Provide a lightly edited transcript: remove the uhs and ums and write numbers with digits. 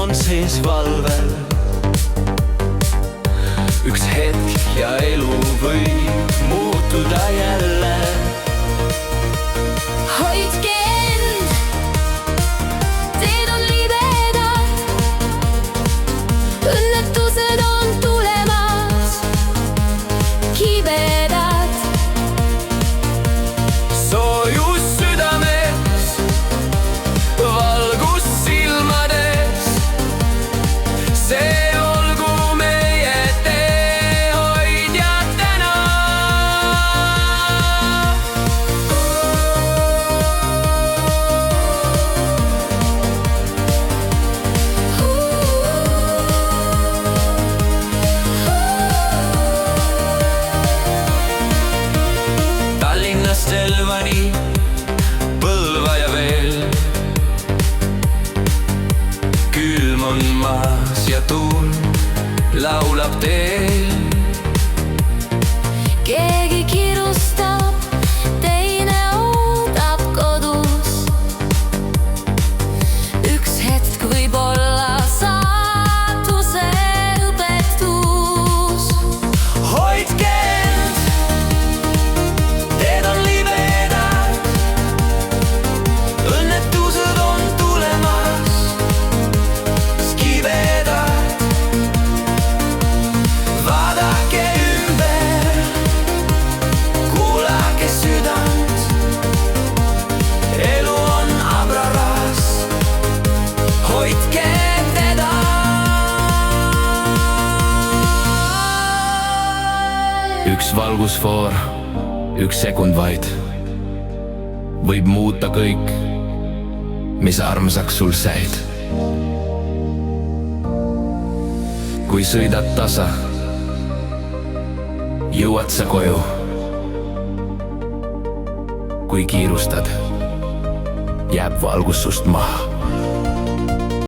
on sees valvel. Üks hetk ja elu võib muutuda jälle. Hoidke end, teed on libedad, õnnetused on tulemas, kibedad. Soojus südames, valgus silmades, see olgu meie teehoidja täna. Tallinnast Elvani, Põlva ja veel. Külm on maas ja tuul laulab teel. Keegi kirustab, teine oodab kodus. Üks hetk võib olla saatuse õpetus. Hoidke end, teed on libedad, õnnetused on tulemas, kibedad. Vaadake ümber, kuulake südant, elu on abraras, hoidke teda. Üks valgusfoor, üks sekund vaid võib muuta kõik, mis armsaks sul säid. Kui sõidad tasa, jõuad sa koju. Kui kiirustad, jääb valgus sust maha.